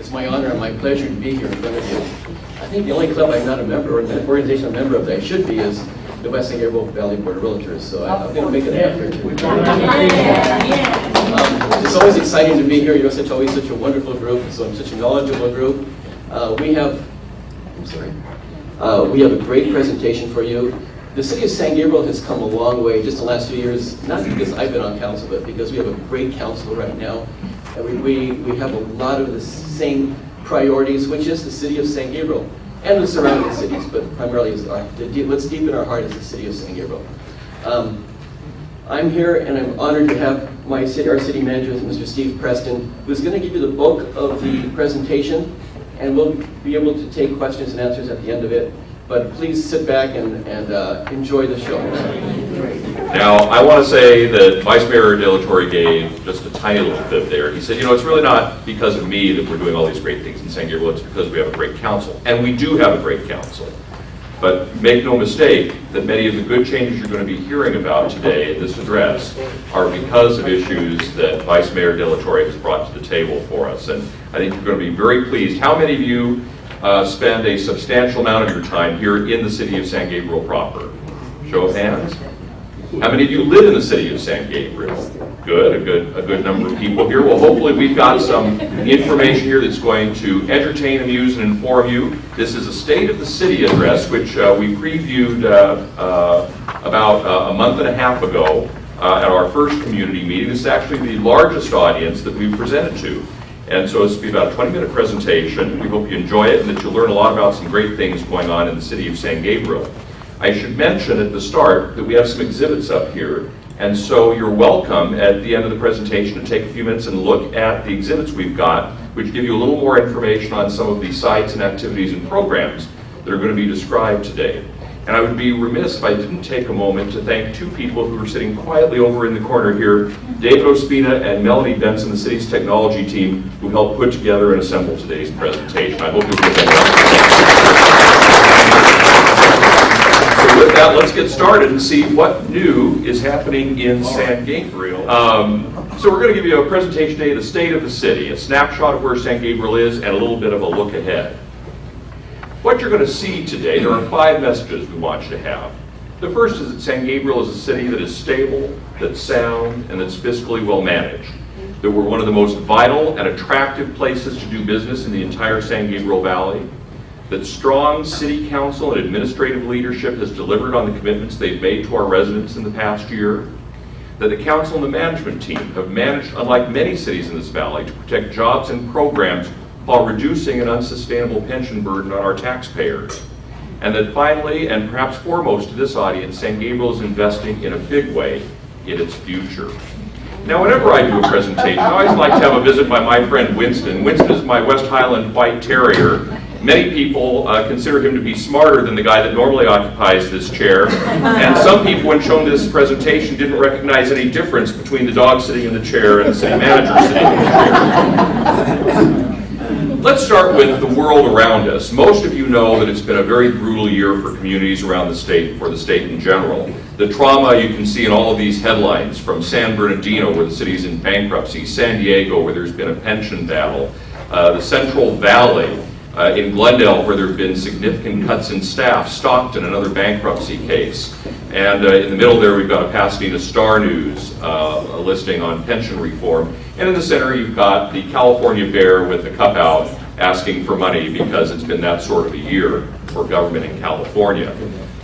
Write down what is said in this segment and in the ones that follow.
It's my honor and my pleasure to be here in front of you. I think the only club I'm not a member, or the organization I'm a member of that I should be, is the West San Gabriel Valley Board of Realtors. So I'm going to make an effort. It's always exciting to be here. You're always such a wonderful group, so such a knowledgeable group. We have a great presentation for you. The city of San Gabriel has come a long way just the last few years, not because I've been on council, but because we have a great council right now. And we have a lot of the same priorities, which is the city of San Gabriel and the surrounding cities, but primarily is what's deep in our heart is the city of San Gabriel. I'm here and I'm honored to have our city manager, Mr. Steve Preston, who's going to give you the bulk of the presentation, and we'll be able to take questions and answers at the end of it. But please sit back and enjoy the show. Now, I want to say that Vice Mayor De La Torre gave just a tiny little bit there. He said, it's really not because of me that we're doing all these great things in San Gabriel, it's because we have a great council. And we do have a great council. But make no mistake that many of the good changes you're going to be hearing about today in this address are because of issues that Vice Mayor De La Torre has brought to the table for us. And I think you're going to be very pleased. How many of you spend a substantial amount of your time here in the city of San Gabriel proper? Show of hands. How many of you live in the city of San Gabriel? Good, a good number of people here. Well, hopefully we've got some information here that's going to entertain, amuse, and inform you. This is a State of the City address, which we previewed about a month and a half ago at our first community meeting. This is actually the largest audience that we've presented to. And so it's going to be about a 20-minute presentation. We hope you enjoy it and that you'll learn a lot about some great things going on in the city of San Gabriel. I should mention at the start that we have some exhibits up here, and so you're welcome at the end of the presentation to take a few minutes and look at the exhibits we've got, which give you a little more information on some of the sites and activities and programs that are going to be described today. And I would be remiss if I didn't take a moment to thank two people who are sitting quietly over in the corner here, David Ospina and Melanie Benson, the city's technology team, who helped put together and assemble today's presentation. I hope you'll give them a So with that, let's get started and see what new is happening in San Gabriel. So we're going to give you a presentation today of the state of the city, a snapshot of where San Gabriel is, and a little bit of a look ahead. What you're going to see today, there are 5 messages we want you to have. The first is that San Gabriel is a city that is stable, that's sound, and that's fiscally well managed. That we're one of the most vital and attractive places to do business in the entire San Gabriel Valley. That strong city council and administrative leadership has delivered on the commitments they've made to our residents in the past year. That the council and the management team have managed, unlike many cities in this valley, to protect jobs and programs while reducing an unsustainable pension burden on our taxpayers. And that finally, and perhaps foremost to this audience, San Gabriel is investing in a big way in its future. Now, whenever I do a presentation, I always like to have a visit by my friend Winston. Winston is my West Highland White Terrier. Many people consider him to be smarter than the guy that normally occupies this chair. And some people, when shown this presentation, didn't recognize any difference between the dog sitting in the chair and the city manager sitting in the chair. Let's start with the world around us. Most of you know that it's been a very brutal year for communities around the state, for the state in general. The trauma you can see in all of these headlines, from San Bernardino, where the city's in bankruptcy, San Diego, where there's been a pension battle, the Central Valley, in Glendale, where there have been significant cuts in staff, Stockton, another bankruptcy case. And in the middle there, we've got a Pasadena Star News a listing on pension reform. And in the center, you've got the California bear with the cup out asking for money because it's been that sort of a year for government in California.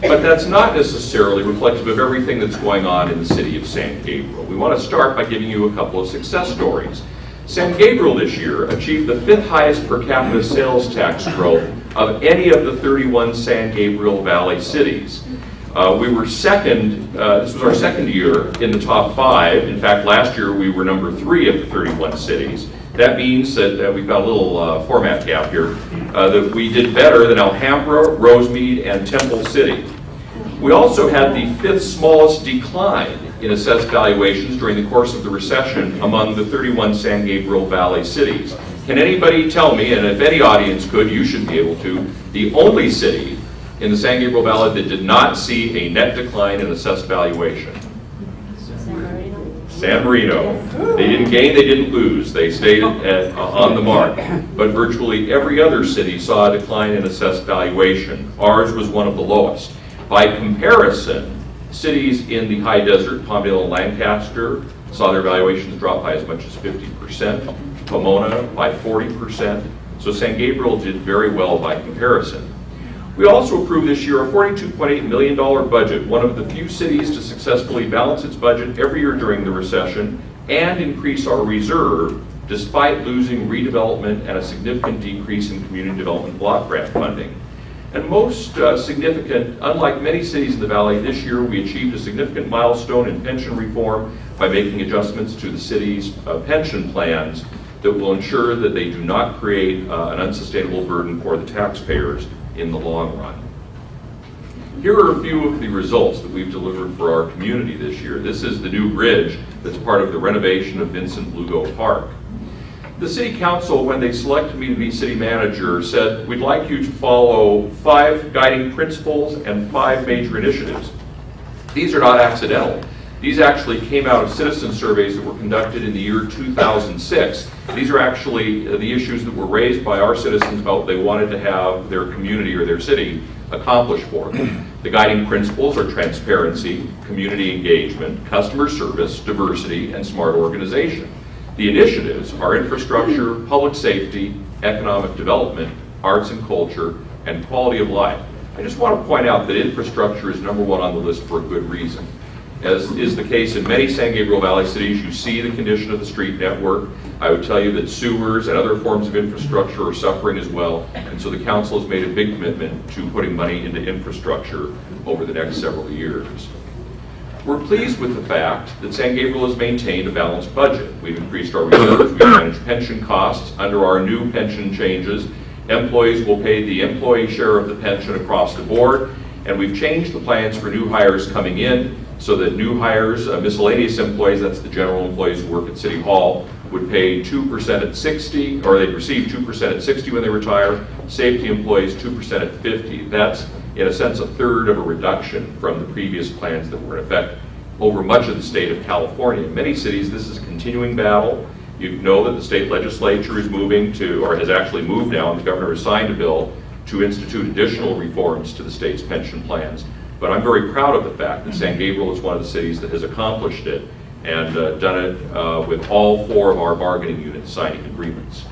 But that's not necessarily reflective of everything that's going on in the city of San Gabriel. We want to start by giving you a couple of success stories. San Gabriel this year achieved the 5th highest per capita sales tax growth of any of the 31 San Gabriel Valley cities. We were second, this was our second year in the top 5. In fact, last year we were number 3 of the 31 cities. That means that we've got a little format gap here, that we did better than Alhambra, Rosemead, and Temple City. We also had the 5th smallest decline in assessed valuations during the course of the recession among the 31 San Gabriel Valley cities. Can anybody tell me, and if any audience could, you should be able to, the only city in the San Gabriel Valley that did not see a net decline in assessed valuation? San Marino. They didn't gain, they didn't lose. They stayed on the mark. But virtually every other city saw a decline in assessed valuation. Ours was one of the lowest. By comparison, cities in the high desert, Palmdale and Lancaster, saw their valuations drop by as much as 50%. Pomona by 40%. So San Gabriel did very well by comparison. We also approved this year a $42.8 million budget, one of the few cities to successfully balance its budget every year during the recession and increase our reserve despite losing redevelopment and a significant decrease in community development block grant funding. And most significant, unlike many cities in the valley, this year we achieved a significant milestone in pension reform by making adjustments to the city's pension plans that will ensure that they do not create an unsustainable burden for the taxpayers in the long run. Here are a few of the results that we've delivered for our community this year. This is the new bridge that's part of the renovation of Vincent Lugo Park. The City Council, when they selected me to be City Manager, said, we'd like you to follow 5 guiding principles and 5 major initiatives. These are not accidental. These actually came out of citizen surveys that were conducted in the year 2006. These are actually the issues that were raised by our citizens about what they wanted to have their community or their city accomplish for them. The guiding principles are transparency, community engagement, customer service, diversity, and smart organization. The initiatives are infrastructure, public safety, economic development, arts and culture, and quality of life. I just want to point out that infrastructure is #1 on the list for a good reason. As is the case in many San Gabriel Valley cities, you see the condition of the street network. I would tell you that sewers and other forms of infrastructure are suffering as well, and so the council has made a big commitment to putting money into infrastructure over the next several years. We're pleased with the fact that San Gabriel has maintained a balanced budget. We've increased our reserves, we've managed pension costs. Under our new pension changes, employees will pay the employee share of the pension across the board, and we've changed the plans for new hires coming in so that new hires, miscellaneous employees, that's the general employees who work at City Hall, would pay 2% at 60, or they'd receive 2% at 60 when they retire. Safety employees 2% at 50. That's, in a sense, a third of a reduction from the previous plans that were in effect over much of the state of California. In many cities, this is a continuing battle. You know that the state legislature is moving to, or has actually moved now, and the governor has signed a bill to institute additional reforms to the state's pension plans. But I'm very proud of the fact that San Gabriel is one of the cities that has accomplished it and done it with all 4 of our bargaining units signing agreements.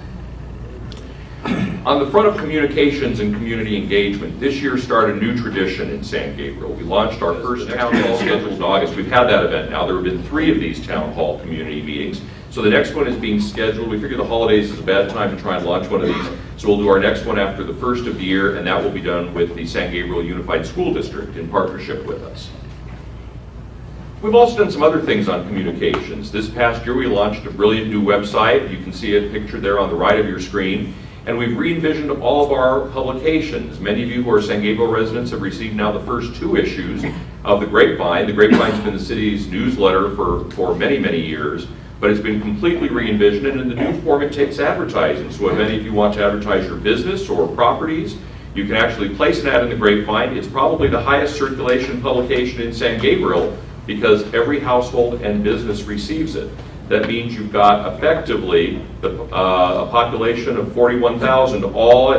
On the front of communications and community engagement, this year started a new tradition in San Gabriel. We launched our first town hall scheduled in August. We've had that event now. There have been 3 of these town hall community meetings. So the next one is being scheduled. We figure the holidays is a bad time to try and launch one of these. So we'll do our next one after the first of the year, and that will be done with the San Gabriel Unified School District in partnership with us. We've also done some other things on communications. This past year we launched a brilliant new website. You can see it pictured there on the right of your screen. And we've re-envisioned all of our publications. Many of you who are San Gabriel residents have received now the first 2 issues of The Grapevine. The Grapevine's been the city's newsletter for many, many years, but it's been completely re-envisioned, and in the new form it takes advertising. So if any of you want to advertise your business or properties, you can actually place an ad in The Grapevine. It's probably the highest circulation publication in San Gabriel because every household and business receives it. That means you've got effectively a population of 41,000,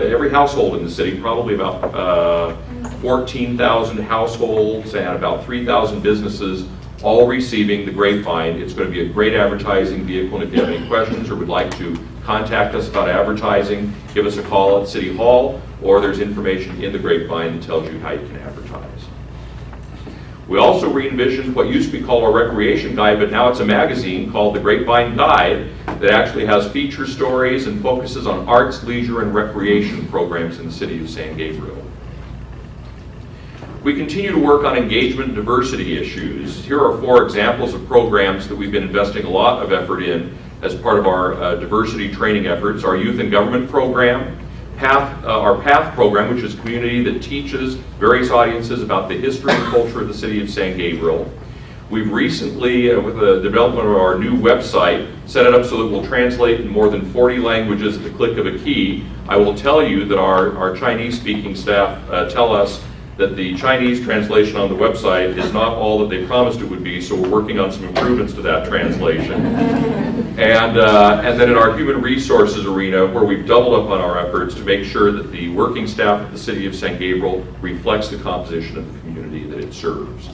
every household in the city, probably about 14,000 households and about 3,000 businesses all receiving The Grapevine. It's going to be a great advertising vehicle, and if you have any questions or would like to contact us about advertising, give us a call at City Hall, or there's information in The Grapevine that tells you how you can advertise. We also re-envisioned what used to be called our recreation guide, but now it's a magazine called The Grapevine Guide that actually has feature stories and focuses on arts, leisure, and recreation programs in the city of San Gabriel. We continue to work on engagement and diversity issues. Here are 4 examples of programs that we've been investing a lot of effort in as part of our diversity training efforts. Our youth and government program, our PATH program, which is a community that teaches various audiences about the history and culture of the city of San Gabriel. We've recently, with the development of our new website, set it up so that we'll translate in more than 40 languages at the click of a key. I will tell you that our Chinese-speaking staff tell us that the Chinese translation on the website is not all that they promised it would be, so we're working on some improvements to that translation. And then in our human resources arena, where we've doubled up on our efforts to make sure that the working staff of the City of San Gabriel reflects the composition of the community that it serves.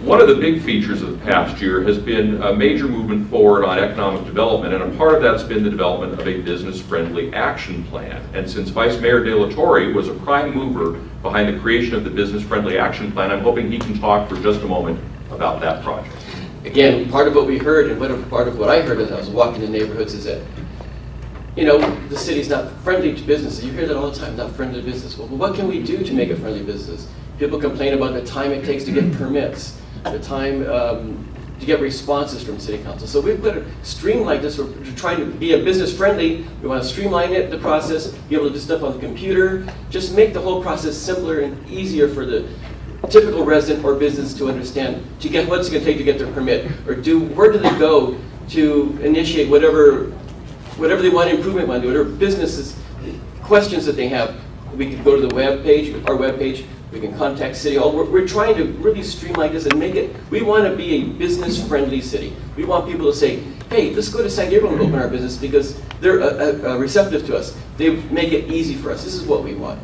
One of the big features of the past year has been a major movement forward on economic development, and a part of that's been the development of a business-friendly action plan. And since Vice Mayor De La Torre was a prime mover behind the creation of the business-friendly action plan, I'm hoping he can talk for just a moment about that project. Again, part of what we heard and part of what I heard as I was walking in neighborhoods is that, you know, the city's not friendly to businesses. You hear that all the time, not friendly to business. Well, what can we do to make it friendly business? People complain about the time it takes to get permits, the time to get responses from city council. So we've got to streamline this. We're trying to be a business friendly. We want to streamline the process, be able to do stuff on the computer, just make the whole process simpler and easier for the typical resident or business to understand, to get what's it going to take to get their permit, or where do they go to initiate whatever they want improvement on, whatever businesses, questions that they have. We can go to the web page, our web page. We can contact City Hall. We're trying to really streamline this and make it, we want to be a business-friendly city. We want people to say, hey, let's go to San Gabriel and open our business because they're receptive to us. They make it easy for us. This is what we want.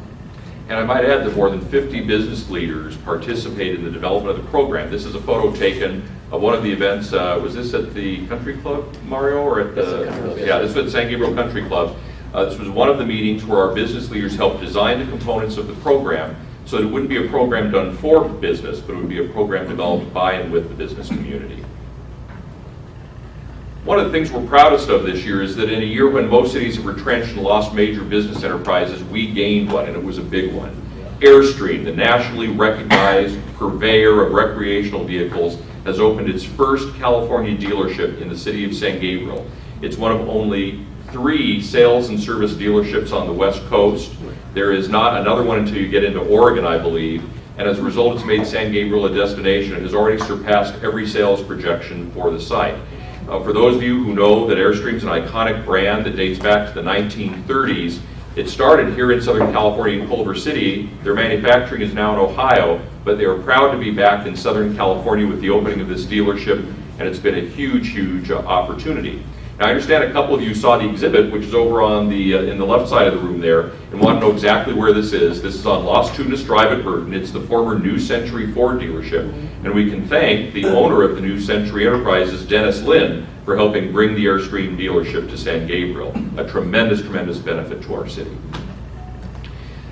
And I might add that more than 50 business leaders participated in the development of the program. This is a photo taken of one of the events. Was this at the Country Club, Mario? Or at the, yeah, this was at San Gabriel Country Club. This was one of the meetings where our business leaders helped design the components of the program, so it wouldn't be a program done for business, but it would be a program developed by and with the business community. One of the things we're proudest of this year is that in a year when most cities have retrenched and lost major business enterprises, we gained one, and it was a big one. Airstream, the nationally recognized purveyor of recreational vehicles, has opened its first California dealership in the city of San Gabriel. It's one of only 3 sales and service dealerships on the West Coast. There is not another one until you get into Oregon, I believe, and as a result, it's made San Gabriel a destination and has already surpassed every sales projection for the site. For those of you who know that Airstream's an iconic brand that dates back to the 1930s, it started here in Southern California in Culver City. Their manufacturing is now in Ohio, but they are proud to be back in Southern California with the opening of this dealership, and it's been a huge, huge opportunity. Now, I understand a couple of you saw the exhibit, which is over on the in the left side of the room there, and want to know exactly where this is. This is on Las Tunas Drive at Burton. It's the former New Century Ford dealership, and we can thank the owner of the New Century Enterprises, Dennis Lynn, for helping bring the Airstream dealership to San Gabriel. A tremendous, tremendous benefit to our city.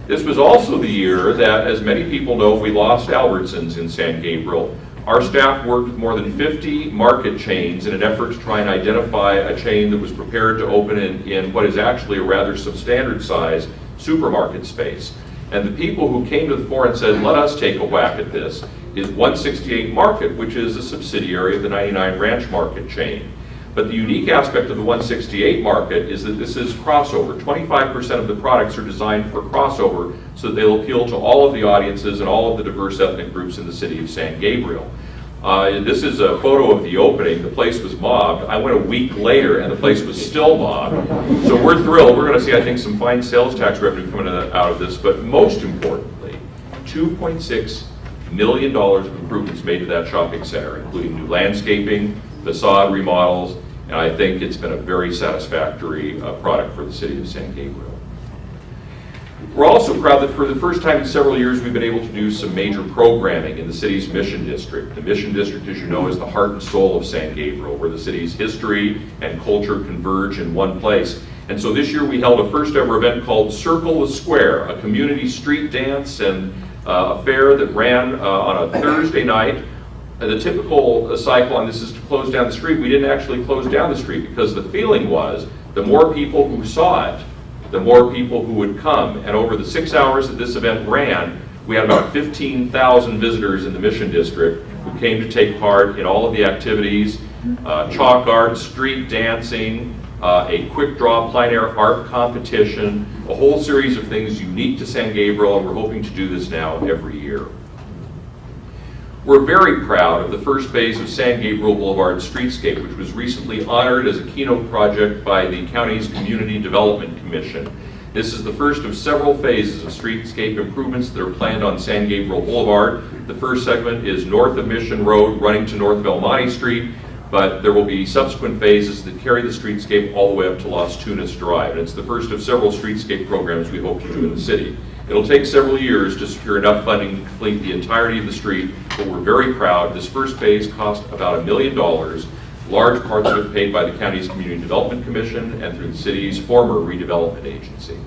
This was also the year that, as many people know, we lost Albertsons in San Gabriel. Our staff worked with more than 50 market chains in an effort to try and identify a chain that was prepared to open in what is actually a rather substandard size supermarket space. And the people who came to the fore and said, let us take a whack at this, is 168 Market, which is a subsidiary of the 99 Ranch Market chain. But the unique aspect of the 168 Market is that this is crossover. 25% of the products are designed for crossover so that they'll appeal to all of the audiences and all of the diverse ethnic groups in the city of San Gabriel. This is a photo of the opening. The place was mobbed. I went a week later and the place was still mobbed. So we're thrilled. We're going to see, I think, some fine sales tax revenue coming out of this. But most importantly, $2.6 million of improvements made to that shopping center, including new landscaping, facade remodels, and I think it's been a very satisfactory product for the city of San Gabriel. We're also proud that for the first time in several years we've been able to do some major programming in the city's Mission District. The Mission District, as you know, is the heart and soul of San Gabriel, where the city's history and culture converge in one place. And so this year we held a first ever event called Circle the Square, a community street dance and a fair that ran on a Thursday night. The typical cycle on this is to close down the street. We didn't actually close down the street because the feeling was the more people who saw it, the more people who would come. And over the 6 hours that this event ran, we had about 15,000 visitors in the Mission District who came to take part in all of the activities, chalk art, street dancing, a quick draw plein air art competition, a whole series of things unique to San Gabriel, and we're hoping to do this now every year. We're very proud of the first phase of San Gabriel Boulevard Streetscape, which was recently honored as a keynote project by the county's Community Development Commission. This is the first of several phases of streetscape improvements that are planned on San Gabriel Boulevard. The first segment is north of Mission Road, running to north of El Monte Street, but there will be subsequent phases that carry the streetscape all the way up to Las Tunas Drive. And it's the first of several streetscape programs we hope to do in the city. It'll take several years to secure enough funding to complete the entirety of the street, but we're very proud. This first phase cost about $1 million, large parts of it paid by the county's Community Development Commission and through the city's former redevelopment agency.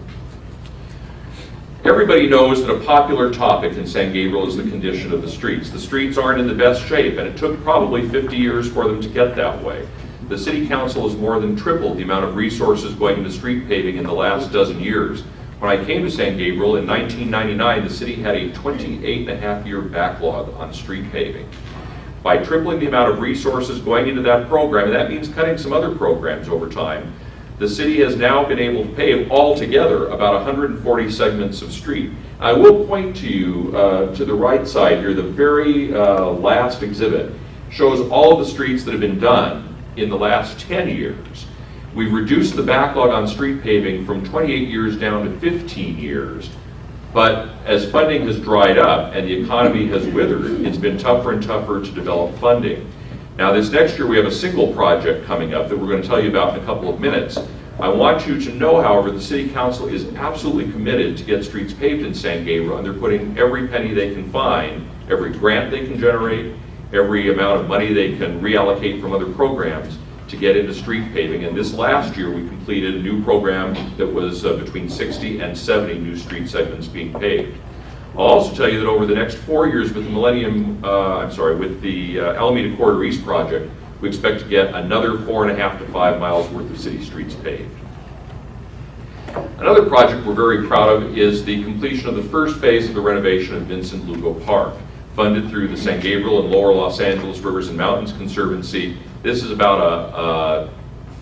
Everybody knows that a popular topic in San Gabriel is the condition of the streets. The streets aren't in the best shape, and it took probably 50 years for them to get that way. The City Council has more than tripled the amount of resources going into street paving in the last dozen years. When I came to San Gabriel in 1999, the city had a 28.5-year backlog on street paving. By tripling the amount of resources going into that program, and that means cutting some other programs over time, the city has now been able to pave altogether about 140 segments of street. I will point to you to the right side here, the very last exhibit shows all of the streets that have been done in the last 10 years. We've reduced the backlog on street paving from 28 years down to 15 years. But as funding has dried up and the economy has withered, it's been tougher and tougher to develop funding. Now this next year we have a single project coming up that we're going to tell you about in a couple of minutes. I want you to know, however, the City Council is absolutely committed to get streets paved in San Gabriel, and they're putting every penny they can find, every grant they can generate, every amount of money they can reallocate from other programs to get into street paving. And this last year we completed a new program that was between 60 and 70 new street segments being paved. I'll also tell you that over the next 4 years with the with the Alameda Corridor East project, we expect to get another 4.5 to 5 miles worth of city streets paved. Another project we're very proud of is the completion of the first phase of the renovation of Vincent Lugo Park, funded through the San Gabriel and Lower Los Angeles Rivers and Mountains Conservancy. This is about a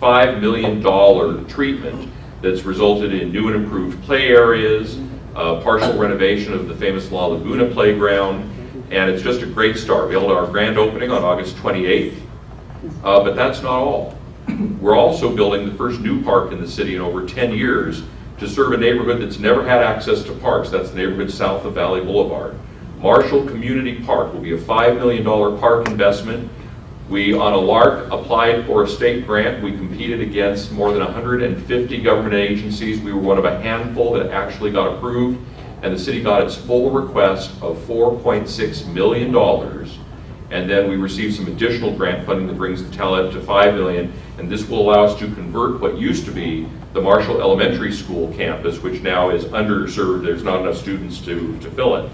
$5 million treatment that's resulted in new and improved play areas, partial renovation of the famous La Laguna playground, and it's just a great start. We held our grand opening on August 28th, but that's not all. We're also building the first new park in the city in over 10 years to serve a neighborhood that's never had access to parks. That's the neighborhood south of Valley Boulevard. Marshall Community Park will be a $5 million park investment. We, on a lark, applied for a state grant. We competed against more than 150 government agencies. We were one of a handful that actually got approved, and the city got its full request of $4.6 million. And then we received some additional grant funding that brings the tally up to $5 million, and this will allow us to convert what used to be the Marshall Elementary School campus, which now is underserved. There's not enough students to fill it.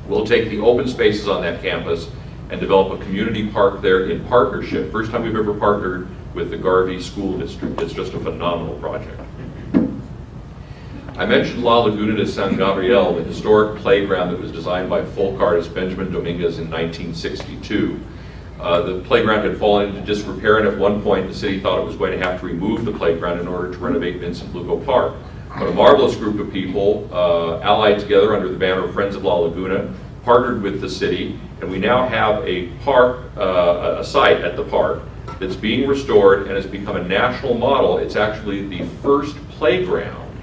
We'll take the open spaces on that campus and develop a community park there in partnership. First time we've ever partnered with the Garvey School District. It's just a phenomenal project. I mentioned La Laguna de San Gabriel, the historic playground that was designed by folk artist Benjamin Dominguez in 1962. The playground had fallen into disrepair, and at one point the city thought it was going to have to remove the playground in order to renovate Vincent Lugo Park. But a marvelous group of people allied together under the banner of Friends of La Laguna, partnered with the city, and we now have a park, a site at the park that's being restored and has become a national model. It's actually the first playground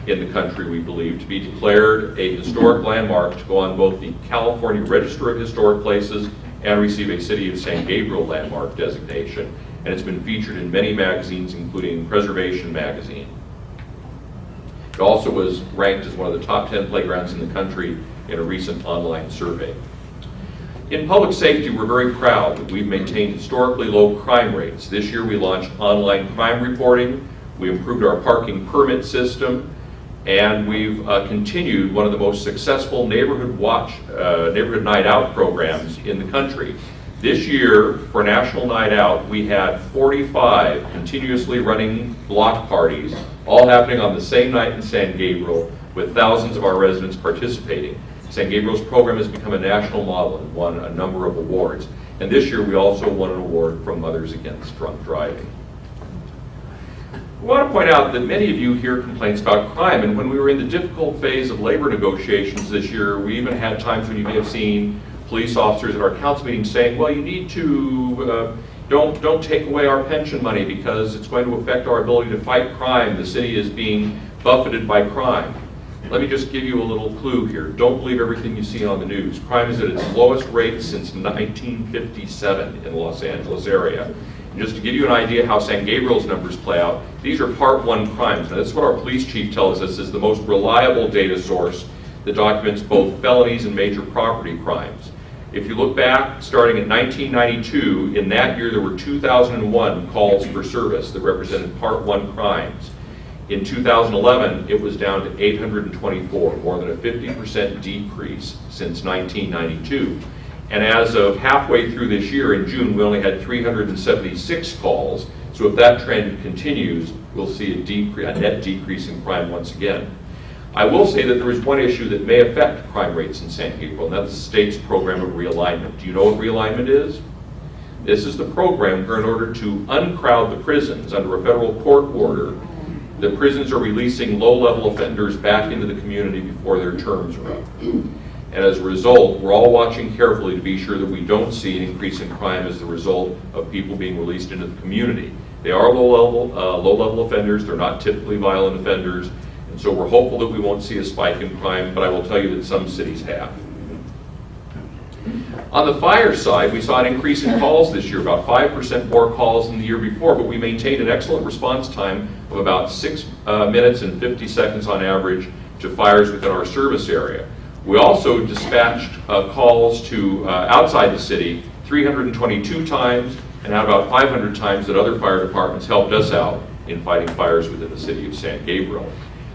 in the country, we believe, to be declared a historic landmark, to go on both the California Register of Historic Places and receive a City of San Gabriel landmark designation. And it's been featured in many magazines, including Preservation magazine. It also was ranked as one of the top 10 playgrounds in the country in a recent online survey. In public safety, we're very proud that we've maintained historically low crime rates. This year we launched online crime reporting, we improved our parking permit system, and we've continued one of the most successful neighborhood night out programs in the country. This year, for National Night Out, we had 45 continuously running block parties, all happening on the same night in San Gabriel, with thousands of our residents participating. San Gabriel's program has become a national model and won a number of awards. And this year we also won an award from Mothers Against Drunk Driving. I want to point out that many of you hear complaints about crime, and when we were in the difficult phase of labor negotiations this year, we even had times when you may have seen police officers at our council meeting saying, well, you need to, don't take away our pension money because it's going to affect our ability to fight crime. The city is being buffeted by crime. Let me just give you a little clue here. Don't believe everything you see on the news. Crime is at its lowest rate since 1957 in the Los Angeles area. And just to give you an idea how San Gabriel's numbers play out, these are Part 1 crimes. Now, this is what our police chief tells us is the most reliable data source that documents both felonies and major property crimes. If you look back, starting in 1992, in that year there were 2,001 calls for service that represented Part 1 crimes. In 2011, it was down to 824, more than a 50% decrease since 1992. And as of halfway through this year, in June, we only had 376 calls. So if that trend continues, we'll see a net decrease in crime once again. I will say that there is one issue that may affect crime rates in San Gabriel, and that's the state's program of realignment. Do you know what realignment is? This is the program where, in order to uncrowd the prisons under a federal court order, the prisons are releasing low-level offenders back into the community before their terms are up. And as a result, we're all watching carefully to be sure that we don't see an increase in crime as the result of people being released into the community. They are low-level offenders. They're not typically violent offenders. And so we're hopeful that we won't see a spike in crime, but I will tell you that some cities have. On the fire side, we saw an increase in calls this year, about 5% more calls than the year before, but we maintained an excellent response time of about 6 minutes and 50 seconds on average to fires within our service area. We also dispatched calls to outside the city 322 times, and had about 500 times that other fire departments helped us out in fighting fires within the city of San Gabriel.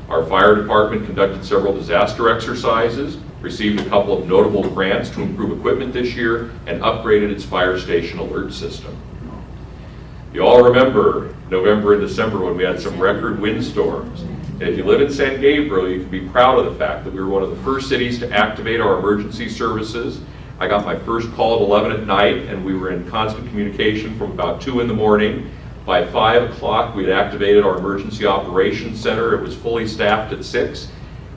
Our fire department conducted several disaster exercises, received a couple of notable grants to improve equipment this year, and upgraded its fire station alert system. You all remember November and December when we had some record windstorms. And if you live in San Gabriel, you can be proud of the fact that we were one of the first cities to activate our emergency services. I got my first call at 11 at night, and we were in constant communication from about 2 in the morning. By 5 o'clock, we had activated our emergency operations center. It was fully staffed at 6.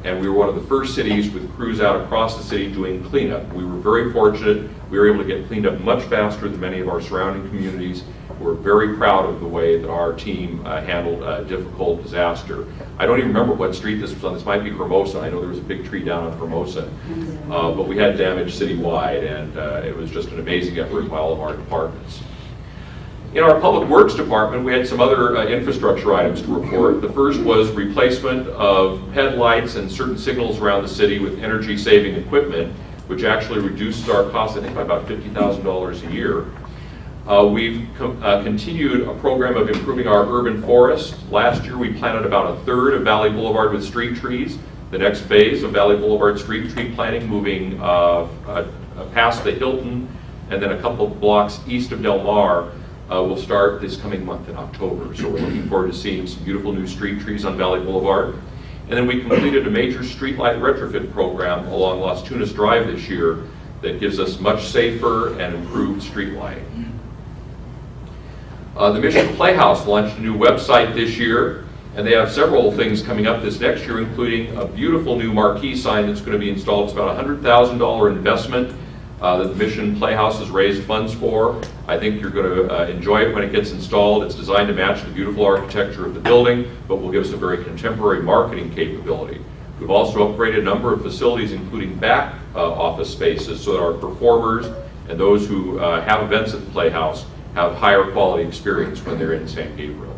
And we were one of the first cities with crews out across the city doing cleanup. We were very fortunate. We were able to get cleaned up much faster than many of our surrounding communities. We're very proud of the way that our team handled a difficult disaster. I don't even remember what street this was on. This might be Hermosa. I know there was a big tree down on Hermosa. But we had damage citywide, and it was just an amazing effort by all of our departments. In our Public Works Department, we had some other infrastructure items to report. The first was replacement of headlights and certain signals around the city with energy-saving equipment, which actually reduces our costs, I think, by about $50,000 a year. We've continued a program of improving our urban forest. Last year, we planted about 1/3 of Valley Boulevard with street trees. The next phase of Valley Boulevard street tree planting, moving past the Hilton and then a couple of blocks east of Del Mar, will start this coming month in October. So we're looking forward to seeing some beautiful new street trees on Valley Boulevard. And then we completed a major streetlight retrofit program along Las Tunas Drive this year that gives us much safer and improved street lighting. The Mission Playhouse launched a new website this year, and they have several things coming up this next year, including a beautiful new marquee sign that's going to be installed. It's about a $100,000 investment that the Mission Playhouse has raised funds for. I think you're going to enjoy it when it gets installed. It's designed to match the beautiful architecture of the building, but will give us a very contemporary marketing capability. We've also upgraded a number of facilities, including back office spaces, so that our performers and those who have events at the Playhouse have higher quality experience when they're in San Gabriel.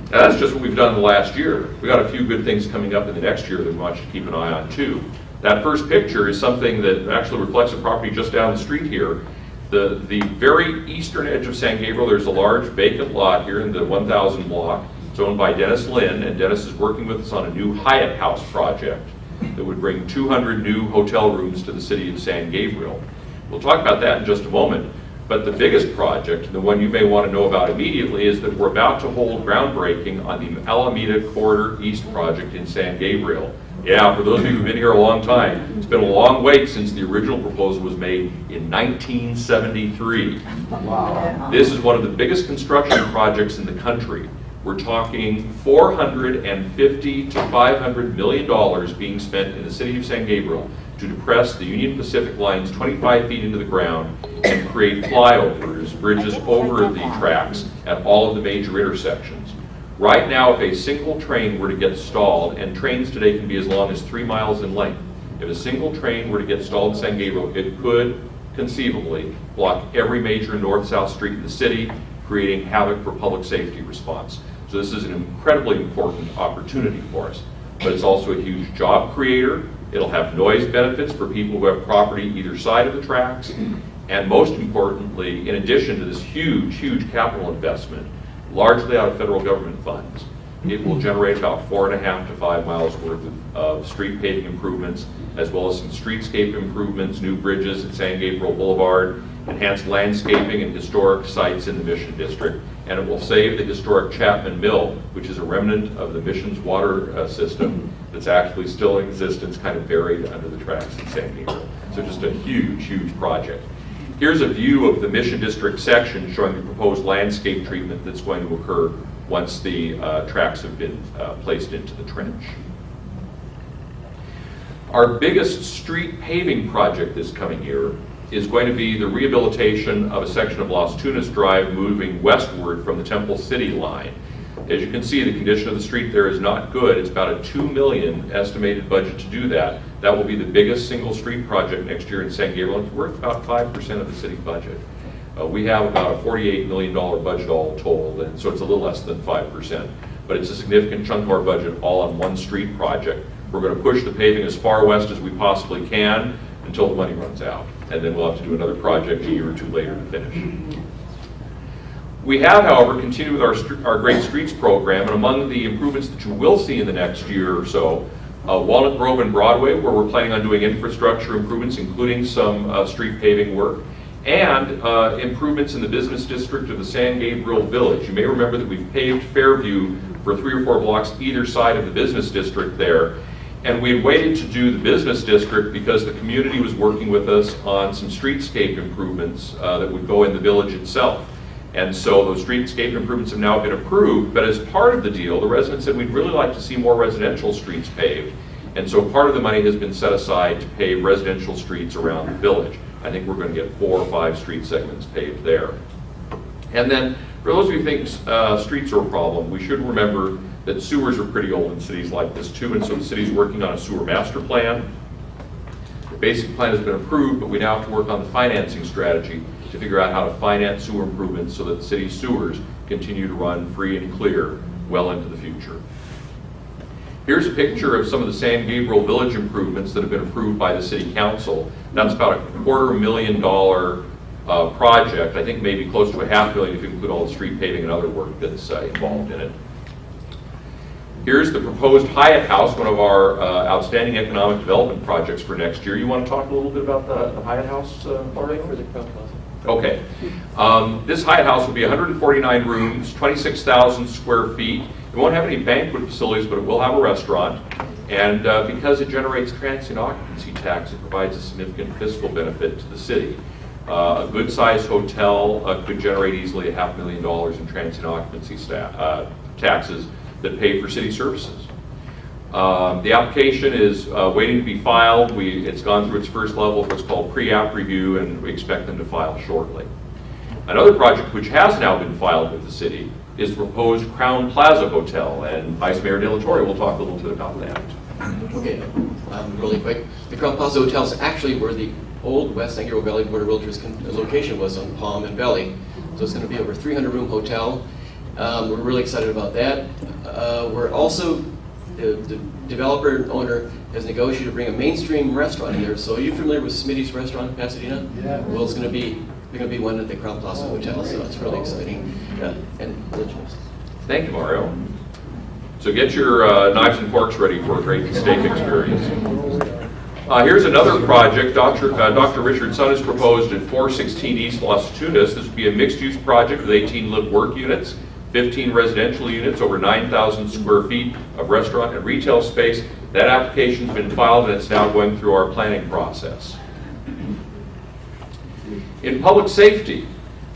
Now, that's just what we've done in the last year. We've got a few good things coming up in the next year that we want you to keep an eye on too. That first picture is something that actually reflects a property just down the street here. The very eastern edge of San Gabriel, there's a large vacant lot here in the 1000 block. It's owned by Dennis Lynn, and Dennis is working with us on a new Hyatt House project that would bring 200 new hotel rooms to the city of San Gabriel. We'll talk about that in just a moment. But the biggest project, the one you may want to know about immediately, is that we're about to hold groundbreaking on the Alameda Corridor East project in San Gabriel. Yeah, for those of you who've been here a long time, it's been a long wait since the original proposal was made in 1973. Wow. This is one of the biggest construction projects in the country. We're talking $450 to $500 million being spent in the city of San Gabriel to depress the Union Pacific lines 25 feet into the ground and create flyovers, bridges over the tracks at all of the major intersections. Right now, if a single train were to get stalled, and trains today can be as long as 3 miles in length, if a single train were to get stalled in San Gabriel, it could conceivably block every major north-south street in the city, creating havoc for public safety response. So this is an incredibly important opportunity for us. But it's also a huge job creator. It'll have noise benefits for people who have property either side of the tracks. And most importantly, in addition to this huge capital investment, largely out of federal government funds, it will generate about 4.5 to 5 miles worth of street paving improvements, as well as some streetscape improvements, new bridges at San Gabriel Boulevard, enhanced landscaping and historic sites in the Mission District, and it will save the historic Chapman Mill, which is a remnant of the Mission's water system that's actually still in existence, kind of buried under the tracks in San Gabriel. So just a huge project. Here's a view of the Mission District section showing the proposed landscape treatment that's going to occur once the tracks have been placed into the trench. Our biggest street paving project this coming year is going to be the rehabilitation of a section of Las Tunas Drive moving westward from the Temple City line. As you can see, the condition of the street there is not good. It's about a $2 million estimated budget to do that. That will be the biggest single street project next year in San Gabriel. It's worth about 5% of the city budget. We have about a $48 million budget all told, and so it's a little less than 5%. But it's a significant chunk of our budget all on one street project. We're going to push the paving as far west as we possibly can until the money runs out. And then we'll have to do another project a year or two later to finish. We have, however, continued with our Great Streets program, and among the improvements that you will see in the next year or so, Walnut Grove and Broadway, where we're planning on doing infrastructure improvements, including some street paving work, and improvements in the business district of the San Gabriel Village. You may remember that we've paved Fairview for 3 or 4 blocks either side of the business district there. And we waited to do the business district because the community was working with us on some streetscape improvements that would go in the village itself. And so those streetscape improvements have now been approved, but as part of the deal, the residents said we'd really like to see more residential streets paved. And so part of the money has been set aside to pave residential streets around the village. I think we're going to get 4 or 5 street segments paved there. And then, for those of you who think streets are a problem, we should remember that sewers are pretty old in cities like this too, and so the city's working on a sewer master plan. The basic plan has been approved, but we now have to work on the financing strategy to figure out how to finance sewer improvements so that the city's sewers continue to run free and clear well into the future. Here's a picture of some of the San Gabriel Village improvements that have been approved by the City Council. That's about a $250,000 project. I think maybe close to $500,000 if you include all the street paving and other work that's involved in it. Here's the proposed Hyatt House, one of our outstanding economic development projects for next year. You want to talk a little bit about the Hyatt House, Laurie? For the Crown Plaza. Okay. This Hyatt House will be 149 rooms, 26,000 square feet. It won't have any banquet facilities, but it will have a restaurant. And because it generates transient occupancy tax, it provides a significant fiscal benefit to the city. A good-sized hotel could generate easily $500,000 in transient occupancy taxes that pay for city services. The application is waiting to be filed. It's gone through its first level of what's called pre-app review, and we expect them to file shortly. Another project which has now been filed with the city is the proposed Crown Plaza Hotel, and Vice Mayor De La Torre will talk a little bit about that. Okay, really quick. The Crown Plaza Hotel is actually where the old West San Gabriel Valley Board of Realtors location was on Palm and Valley. So it's going to be over 300-room hotel. We're really excited about that. We're also, the developer and owner has negotiated to bring a mainstream restaurant in there. So are you familiar with Smitty's restaurant in Pasadena? Yeah. Well, it's going to be one at the Crown Plaza Hotel, so it's really exciting. And thank you, Mario. So get your knives and forks ready for a great steak experience. Here's another project Dr. Richard Sun has proposed at 416 East Las Tunas. This would be a mixed-use project with 18 live-work units, 15 residential units, over 9,000 square feet of restaurant and retail space. That application's been filed and it's now going through our planning process. In public safety,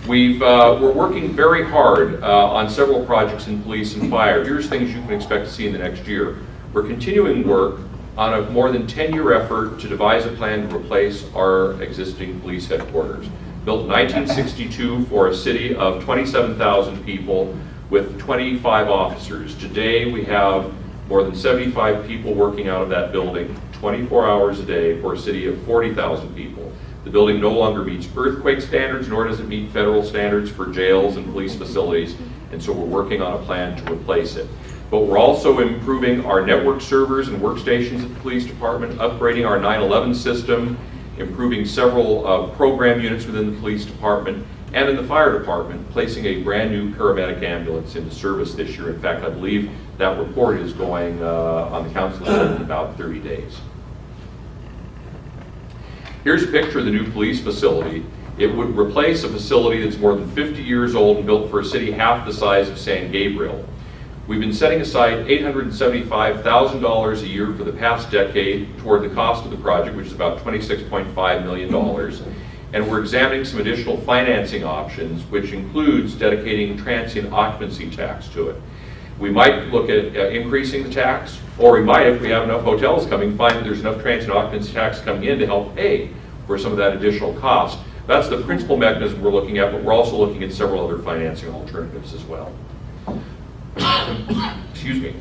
we're working very hard on several projects in police and fire. Here's things you can expect to see in the next year. We're continuing work on a more than 10-year effort to devise a plan to replace our existing police headquarters. Built in 1962 for a city of 27,000 people, with 25 officers. Today we have more than 75 people working out of that building 24 hours a day for a city of 40,000 people. The building no longer meets earthquake standards, nor does it meet federal standards for jails and police facilities, and so we're working on a plan to replace it. But we're also improving our network servers and workstations at the police department, upgrading our 911 system, improving several program units within the police department, and in the fire department, placing a brand new paramedic ambulance into service this year. In fact, I believe that report is going on the council agenda in about 30 days. Here's a picture of the new police facility. It would replace a facility that's more than 50 years old and built for a city half the size of San Gabriel. We've been setting aside $875,000 a year for the past decade toward the cost of the project, which is about $26.5 million. And we're examining some additional financing options, which includes dedicating transient occupancy tax to it. We might look at increasing the tax, or we might, if we have enough hotels coming, find that there's enough transient occupancy tax coming in to help pay for some of that additional cost. That's the principal mechanism we're looking at, but we're also looking at several other financing alternatives as well. Excuse me.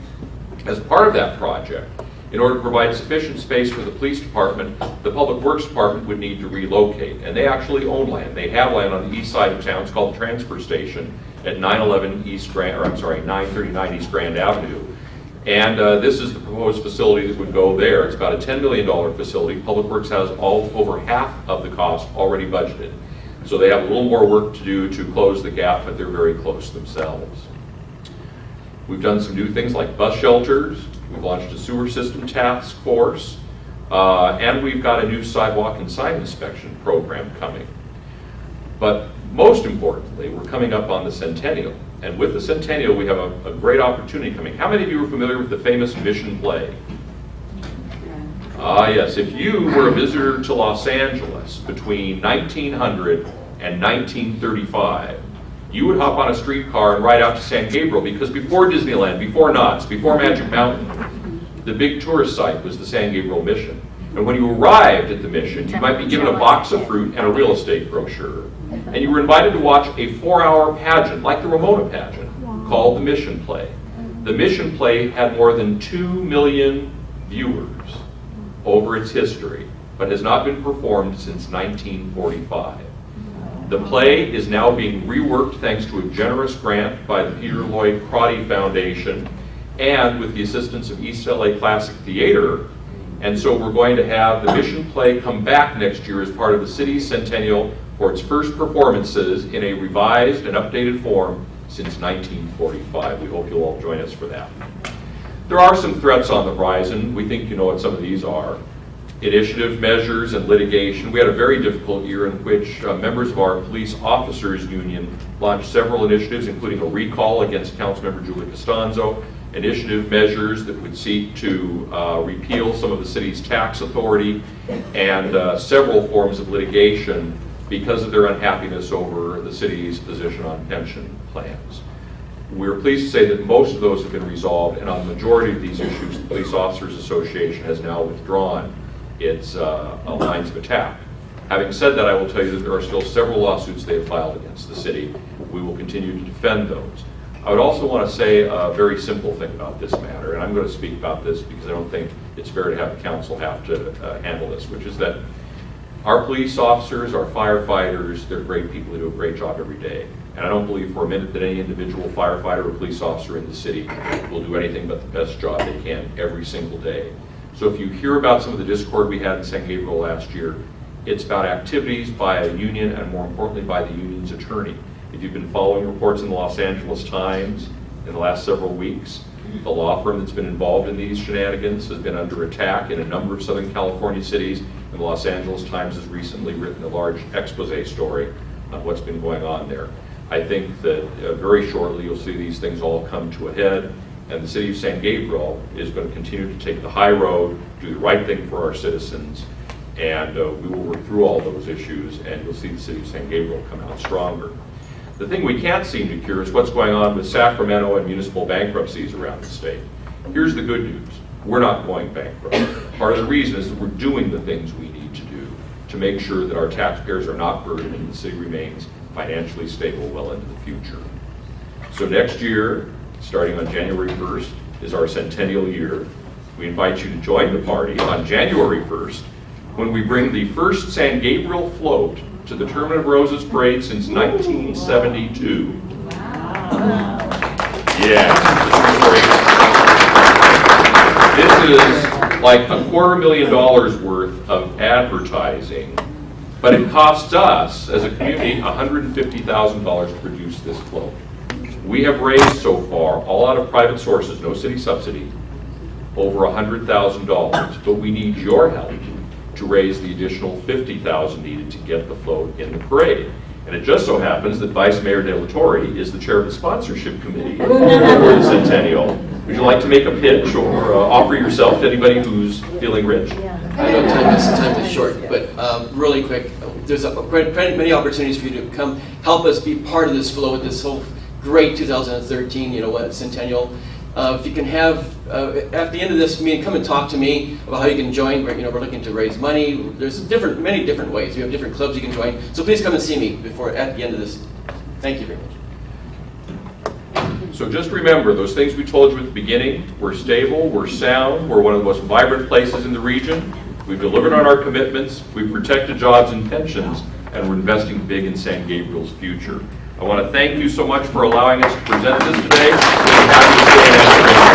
As part of that project, in order to provide sufficient space for the police department, the public works department would need to relocate, and they actually own land. They have land on the east side of town. It's called the transfer station at 939 East Grand Avenue. And this is the proposed facility that would go there. It's about a $10 million facility. Public Works has over half of the cost already budgeted. So they have a little more work to do to close the gap, but they're very close themselves. We've done some new things like bus shelters. We've launched a sewer system task force. And we've got a new sidewalk and sign inspection program coming. But most importantly, we're coming up on the centennial. And with the centennial, we have a great opportunity coming. How many of you are familiar with the famous Mission play? Yes, if you were a visitor to Los Angeles between 1900 and 1935, you would hop on a streetcar and ride out to San Gabriel, because before Disneyland, before Knott's, before Magic Mountain, the big tourist site was the San Gabriel Mission. And when you arrived at the Mission, you might be given a box of fruit and a real estate brochure. And you were invited to watch a 4-hour pageant, like the Ramona pageant, called the Mission Play. The Mission Play had more than 2 million viewers over its history, but has not been performed since 1945. The play is now being reworked thanks to a generous grant by the Peter Lloyd Crotty Foundation and with the assistance of East LA Classic Theater. And so we're going to have the Mission Play come back next year as part of the city's centennial for its first performances in a revised and updated form since 1945. We hope you'll all join us for that. There are some threats on the horizon. We think you know what some of these are. Initiative measures and litigation. We had a very difficult year in which members of our police officers union launched several initiatives, including a recall against Councilmember Julie Costanzo, initiative measures that would seek to repeal some of the city's tax authority, and several forms of litigation because of their unhappiness over the city's position on pension plans. We're pleased to say that most of those have been resolved, and on the majority of these issues, the Police Officers Association has now withdrawn its lines of attack. Having said that, I will tell you that there are still several lawsuits they have filed against the city. We will continue to defend those. I would also want to say a very simple thing about this matter, and I'm going to speak about this because I don't think it's fair to have the council have to handle this, which is that our police officers, our firefighters, they're great people who do a great job every day. And I don't believe for a minute that any individual firefighter or police officer in the city will do anything but the best job they can every single day. So if you hear about some of the discord we had in San Gabriel last year, it's about activities by a union and more importantly by the union's attorney. If you've been following reports in the Los Angeles Times in the last several weeks, the law firm that's been involved in these shenanigans has been under attack in a number of Southern California cities, and the Los Angeles Times has recently written a large expose story on what's been going on there. I think that very shortly you'll see these things all come to a head, and the city of San Gabriel is going to continue to take the high road, do the right thing for our citizens, and we will work through all those issues, and you'll see the city of San Gabriel come out stronger. The thing we can't seem to cure is what's going on with Sacramento and municipal bankruptcies around the state. Here's the good news. We're not going bankrupt. Part of the reason is that we're doing the things we need to do to make sure that our taxpayers are not burdened and the city remains financially stable well into the future. So next year, starting on January 1st, is our centennial year. We invite you to join the party on January 1st when we bring the first San Gabriel float to the Tournament of Roses parade since 1972. Yeah. This is like $250,000 worth of advertising, but it costs us as a community $150,000 to produce this float. We have raised so far, all out of private sources, no city subsidy, over $100,000, but we need your help to raise the additional $50,000 needed to get the float in the parade. And it just so happens that Vice Mayor De La Torre is the chair of the sponsorship committee for the Centennial. Would you like to make a pitch or offer yourself to anybody who's feeling rich? I know time is short, but really quick, there's many opportunities for you to come help us be part of this flow with this whole great 2013, Centennial. If you can have, at the end of this meeting, come and talk to me about how you can join. We're looking to raise money. There's many different ways. We have different clubs you can join. So please come and see me at the end of this. Thank you very much. So just remember, those things we told you at the beginning, we're stable, we're sound, we're one of the most vibrant places in the region. We've delivered on our commitments, we've protected jobs and pensions, and we're investing big in San Gabriel's future. I want to thank you so much for allowing us to present this today. We're happy to stay and answer any